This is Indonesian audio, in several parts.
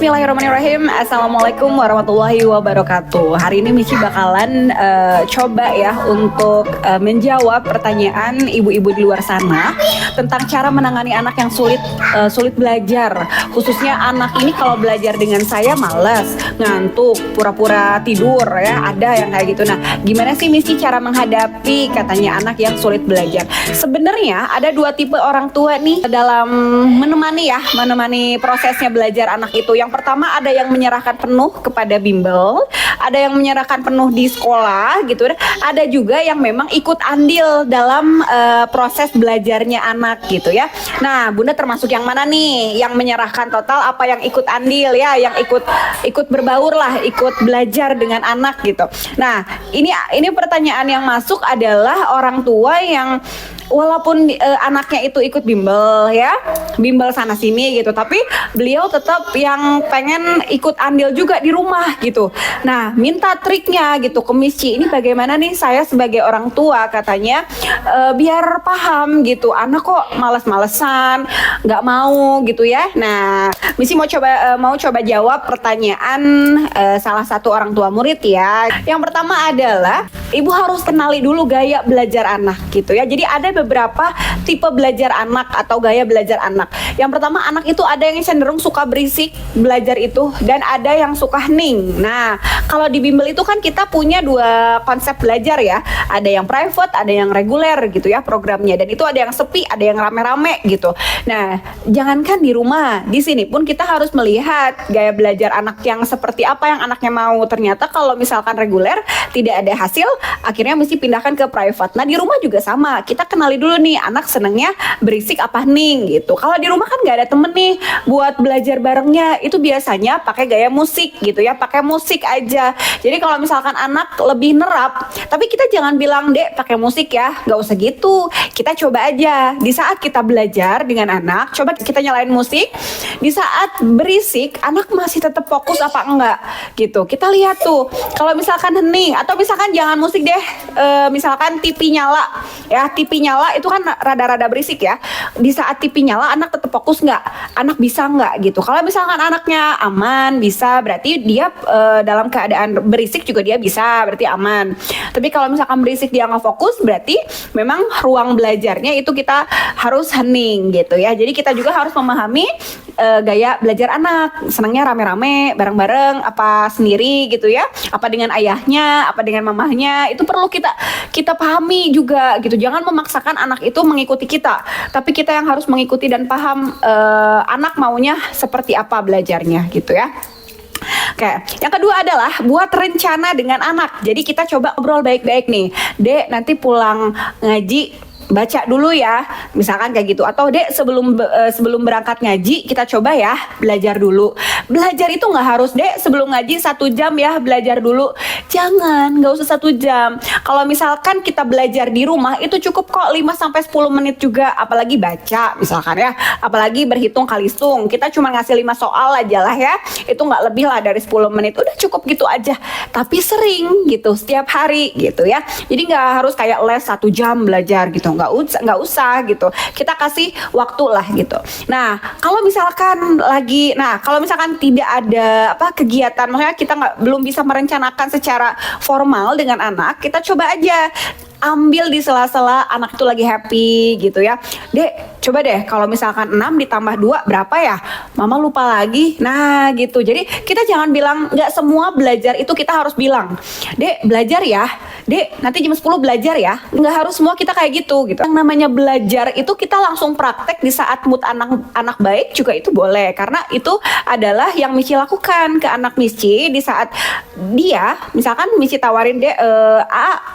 Bismillahirrahmanirrahim. Assalamualaikum warahmatullahi wabarakatuh. Hari ini Michi bakalan coba ya untuk menjawab pertanyaan ibu-ibu di luar sana tentang cara menangani anak yang sulit belajar. Khususnya anak ini kalau belajar dengan saya malas, ngantuk, pura-pura tidur ya, ada yang kayak gitu. Nah, gimana sih Michi cara menghadapi katanya anak yang sulit belajar? Sebenarnya ada dua tipe orang tua nih dalam menemani prosesnya belajar anak itu. Yang pertama ada yang menyerahkan penuh kepada bimbel, ada yang menyerahkan penuh di sekolah gitu. Ada juga yang memang ikut andil dalam proses belajarnya anak gitu ya. Nah, Bunda termasuk yang mana nih? Yang menyerahkan total apa yang ikut andil ya, yang ikut berbaur lah, ikut belajar dengan anak gitu. Nah, ini pertanyaan yang masuk adalah orang tua yang walaupun anaknya itu ikut bimbel ya, bimbel sana sini gitu, tapi beliau tetap yang pengen ikut andil juga di rumah gitu. Nah, minta triknya gitu ke Michi. Ini bagaimana nih saya sebagai orang tua katanya biar paham gitu. Anak kok malas-malesan, nggak mau gitu ya. Nah, Michi mau coba jawab pertanyaan salah satu orang tua murid ya. Yang pertama adalah ibu harus kenali dulu gaya belajar anak gitu ya. Jadi ada beberapa tipe belajar anak atau gaya belajar anak. Yang pertama, anak itu ada yang cenderung suka berisik belajar itu, dan ada yang suka hening. Nah, kalau di bimbel itu kan kita punya dua konsep belajar ya. Ada yang private, ada yang reguler gitu ya programnya. Dan itu ada yang sepi, ada yang rame-rame gitu. Nah, jangankan di rumah, di sini pun kita harus melihat gaya belajar anak yang seperti apa yang anaknya mau. Ternyata kalau misalkan reguler tidak ada hasil, akhirnya mesti pindahkan ke private. Nah, di rumah juga sama. Kita kenali dulu nih anak senengnya berisik apa hening gitu. Kalau di rumah kan nggak ada temen nih buat belajar barengnya, itu biasanya pakai gaya musik gitu ya, pakai musik aja. Jadi kalau misalkan anak lebih nerap, tapi kita jangan bilang dek pakai musik ya, nggak usah gitu. Kita coba aja di saat kita belajar dengan anak, coba kita nyalain musik. Di saat berisik, anak masih tetap fokus apa enggak gitu. Kita lihat tuh, kalau misalkan hening atau misalkan jangan musik deh, misalkan TV nyala ya, TV nyala itu kan rada-rada berisik ya. Di saat TV nyala anak tetap fokus nggak? Anak bisa nggak gitu? Kalau misalkan anaknya aman, bisa, berarti dia dalam keadaan berisik juga dia bisa, berarti aman. Tapi kalau misalkan berisik dia nggak fokus, berarti memang ruang belajarnya itu kita harus hening gitu ya. Jadi kita juga harus memahami gaya belajar anak. Senangnya rame-rame, bareng-bareng, apa sendiri gitu ya? Apa dengan ayahnya, apa dengan mamahnya? Itu perlu kita pahami juga gitu. Jangan memaksakan anak itu mengikuti kita, tapi kita yang harus mengikuti dan paham anak maunya seperti apa belajarnya gitu ya. Oke, yang kedua adalah buat rencana dengan anak. Jadi kita coba obrol baik-baik nih. Dek, nanti pulang ngaji baca dulu ya, misalkan kayak gitu. Atau dek sebelum berangkat ngaji kita coba ya belajar dulu. Belajar itu nggak harus dek sebelum ngaji 1 jam ya belajar dulu. Jangan, nggak usah 1 jam. Kalau misalkan kita belajar di rumah itu cukup kok 5-10 menit juga. Apalagi baca misalkan ya, apalagi berhitung kalistung. Kita cuma ngasih 5 soal aja lah ya. Itu nggak lebih lah dari 10 menit. Udah cukup gitu aja. Tapi sering gitu, setiap hari gitu ya. Jadi nggak harus kayak les 1 jam belajar gitu. Nggak usah gitu. Kita kasih waktu lah gitu. Nah, kalau misalkan tidak ada kegiatan, maksudnya kita belum bisa merencanakan secara formal dengan anak, kita coba aja ambil di sela-sela anak itu lagi happy gitu ya. Dek, coba deh kalau misalkan 6 ditambah 2 berapa ya? Mama lupa lagi. Nah gitu. Jadi kita jangan bilang, nggak semua belajar itu kita harus bilang, Dek belajar ya, Dek nanti jam 10 belajar ya. Nggak harus semua kita kayak gitu. Yang namanya belajar itu kita langsung praktek di saat mood anak baik juga itu boleh. Karena itu adalah yang Michi lakukan ke anak Michi di saat dia, misalkan Michi tawarin deh,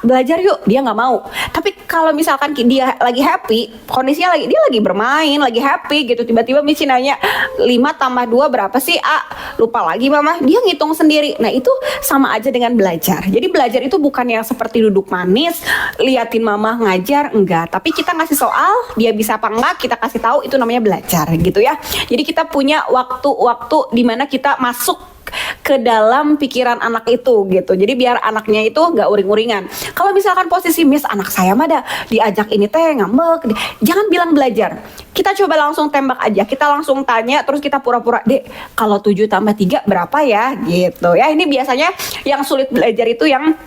belajar yuk, dia nggak mau. Tapi kalau misalkan dia lagi happy, kondisinya dia lagi bermain, lagi happy gitu, tiba-tiba Michi nanya 5 tambah 2 berapa sih? Lupa lagi mama. Dia ngitung sendiri. Nah itu sama aja dengan belajar. Jadi belajar itu bukan yang seperti duduk manis, liatin mama ngajar, enggak. Tapi kita ngasih soal, dia bisa apa enggak, kita kasih tahu, itu namanya belajar gitu ya. Jadi kita punya waktu-waktu di mana kita masuk ke dalam pikiran anak itu gitu. Jadi biar anaknya itu nggak uring-uringan. Kalau misalkan posisi Miss, anak saya mah dah diajak ini teh ngambek, jangan bilang belajar. Kita coba langsung tembak aja. Kita langsung tanya, terus kita pura-pura, Dek, kalau 7 tambah 3 berapa ya? Gitu ya. Ini biasanya yang sulit belajar itu yang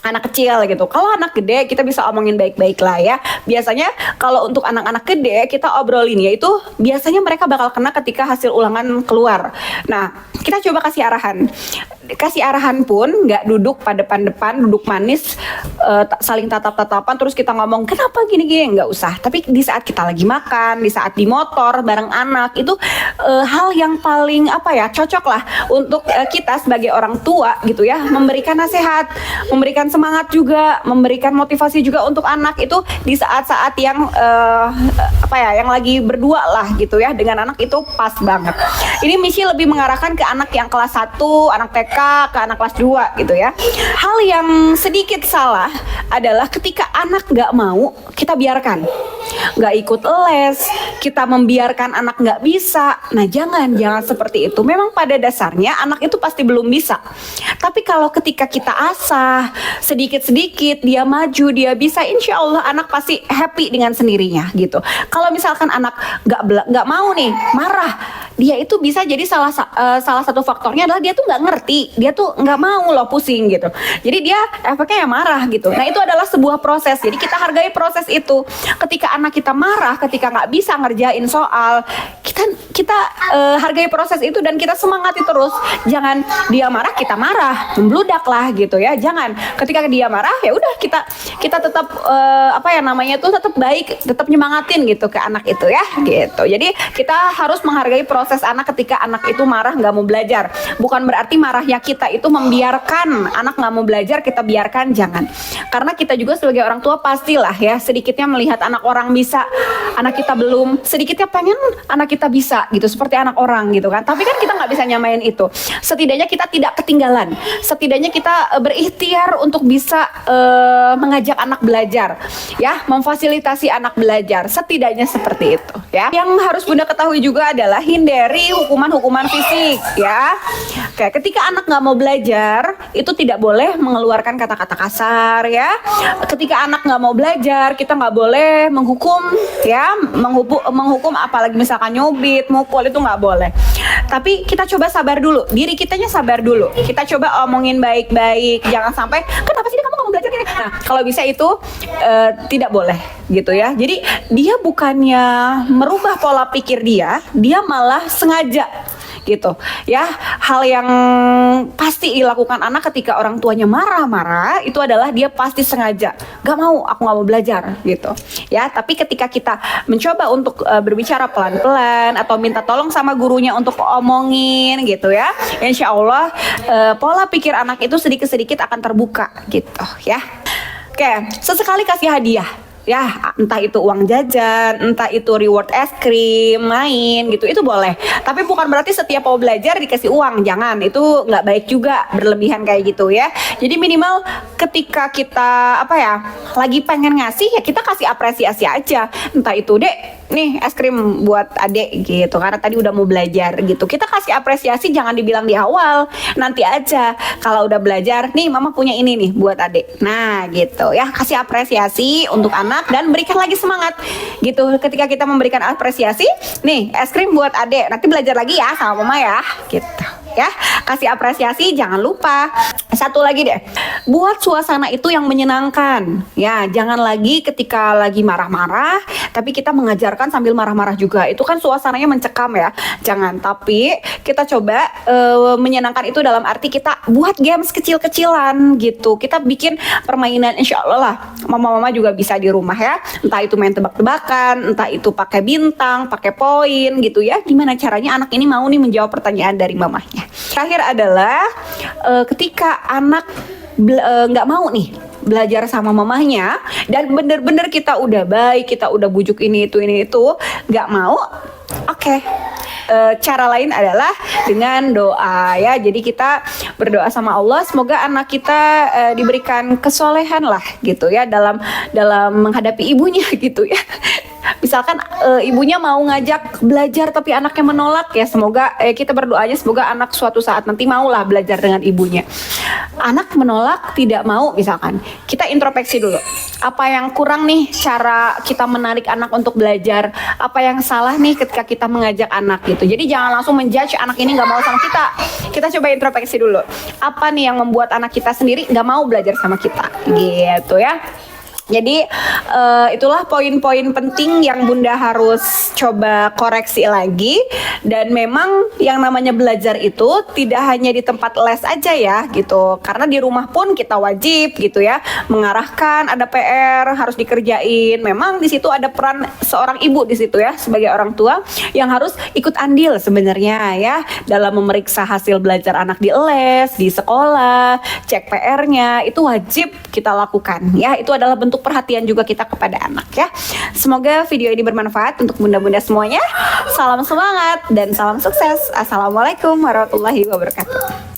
anak kecil gitu. Kalau anak gede kita bisa omongin baik-baik lah ya. Biasanya kalau untuk anak-anak gede kita obrolin ya itu biasanya mereka bakal kena ketika hasil ulangan keluar. Nah, kita coba kasih arahan. Kasih arahan pun nggak duduk pada depan-depan, duduk manis, saling tatap-tatapan terus kita ngomong kenapa gini-gini, nggak usah. Tapi di saat kita lagi makan, di saat di motor bareng anak itu hal yang paling cocok lah untuk kita sebagai orang tua gitu ya, memberikan nasihat, memberikan semangat juga, memberikan motivasi juga untuk anak itu di saat-saat yang yang lagi berdua lah gitu ya dengan anak itu pas banget. Ini misi lebih mengarahkan ke anak yang kelas 1, anak TK, ke anak kelas 2 gitu ya. Hal yang sedikit salah adalah ketika anak nggak mau, kita biarkan. Nggak ikut les, kita membiarkan anak nggak bisa. Nah jangan seperti itu. Memang pada dasarnya anak itu pasti belum bisa. Tapi kalau ketika kita asah, sedikit-sedikit dia maju, dia bisa, insya Allah anak pasti happy dengan sendirinya gitu. Kalau misalkan anak nggak mau nih, marah, dia itu bisa jadi salah satu faktornya adalah dia tuh nggak ngerti, dia tuh nggak mau loh pusing gitu. Jadi dia efeknya ya marah gitu. Nah itu adalah sebuah proses. Jadi kita hargai proses itu. Ketika anak kita marah, ketika nggak bisa ngerjain soal, kita hargai proses itu dan kita semangati terus. Jangan dia marah kita marah, membludak lah gitu ya. Jangan. Ketika dia marah ya udah kita tetap tetap baik, tetap nyemangatin gitu ke anak itu ya gitu. Jadi kita harus menghargai proses anak ketika anak itu marah nggak mau belajar. Bukan berarti marahnya kita itu membiarkan anak nggak mau belajar, kita biarkan, jangan. Karena kita juga sebagai orang tua pastilah ya sedikitnya melihat anak orang bisa, anak kita belum, sedikitnya pengen anak kita bisa gitu seperti anak orang gitu kan. Tapi kan kita nggak bisa nyamain itu. Setidaknya kita tidak ketinggalan. Setidaknya kita berikhtiar untuk bisa mengajak anak belajar ya, memfasilitasi anak belajar. Setidaknya seperti itu ya. Yang harus Bunda ketahui juga adalah hindari hukuman-hukuman fisik ya. Oke, ketika anak nggak mau belajar itu tidak boleh mengeluarkan kata-kata kasar ya. Ketika anak nggak mau belajar kita nggak boleh menghukum ya, menghukum apalagi misalkan nyubit, mukul, itu nggak boleh. Tapi kita coba sabar dulu, diri kitanya sabar dulu. Kita coba omongin baik-baik, jangan sampai kenapa sih kamu nggak mau belajar gini. Nah kalau bisa itu tidak boleh gitu ya. Jadi dia bukannya merubah pola pikir dia malah sengaja gitu ya. Hal yang pasti dilakukan anak ketika orang tuanya marah-marah itu adalah dia pasti sengaja aku nggak mau belajar gitu ya. Tapi ketika kita mencoba untuk berbicara pelan-pelan atau minta tolong sama gurunya untuk omongin gitu ya, insya Allah pola pikir anak itu sedikit-sedikit akan terbuka gitu ya. Oke, sesekali kasih hadiah ya, entah itu uang jajan, entah itu reward es krim, main gitu, itu boleh. Tapi bukan berarti setiap mau belajar dikasih uang, jangan. Itu nggak baik juga, berlebihan kayak gitu ya. Jadi minimal ketika kita lagi pengen ngasih ya kita kasih apresiasi aja. Entah itu, Dek, nih es krim buat adek gitu, karena tadi udah mau belajar gitu. Kita kasih apresiasi, jangan dibilang di awal, nanti aja. Kalau udah belajar, nih mama punya ini nih buat adek. Nah gitu ya, kasih apresiasi untuk anak dan berikan lagi semangat gitu. Ketika kita memberikan apresiasi, nih es krim buat adek, nanti belajar lagi ya sama mama ya gitu ya. Kasih apresiasi, jangan lupa. Satu lagi deh, buat suasana itu yang menyenangkan ya. Jangan lagi ketika lagi marah-marah tapi kita mengajarkan sambil marah-marah juga, itu kan suasananya mencekam ya. Jangan. Tapi kita coba menyenangkan itu dalam arti kita buat games kecil-kecilan gitu. Kita bikin permainan, insya Allah lah mama-mama juga bisa di rumah ya. Entah itu main tebak-tebakan, entah itu pakai bintang, pakai poin gitu ya. Gimana caranya anak ini mau nih menjawab pertanyaan dari mamahnya. Terakhir adalah ketika anak nggak mau nih belajar sama mamahnya dan bener-bener kita udah baik, kita udah bujuk ini itu nggak mau, oke. Cara lain adalah dengan doa ya. Jadi kita berdoa sama Allah semoga anak kita diberikan kesolehan lah gitu ya dalam menghadapi ibunya gitu ya. misalkan ibunya mau ngajak belajar tapi anaknya menolak, ya semoga kita berdoanya semoga anak suatu saat nanti maulah belajar dengan ibunya. Anak menolak, tidak mau misalkan, kita introspeksi dulu. Apa yang kurang nih cara kita menarik anak untuk belajar? Apa yang salah nih ketika kita mengajak anak gitu? Jadi jangan langsung menjudge anak ini nggak mau sama kita. Kita coba introspeksi dulu. Apa nih yang membuat anak kita sendiri nggak mau belajar sama kita? Gitu ya. Jadi itulah poin-poin penting yang Bunda harus coba koreksi lagi. Dan memang yang namanya belajar itu tidak hanya di tempat les aja ya gitu. Karena di rumah pun kita wajib gitu ya mengarahkan, ada PR harus dikerjain. Memang di situ ada peran seorang ibu di situ ya sebagai orang tua yang harus ikut andil sebenarnya ya dalam memeriksa hasil belajar anak di les, di sekolah, cek PR-nya, itu wajib kita lakukan ya. Itu adalah bentuk perhatian juga kita kepada anak ya. Semoga video ini bermanfaat untuk bunda-bunda semuanya. Salam semangat dan salam sukses. Assalamualaikum warahmatullahi wabarakatuh.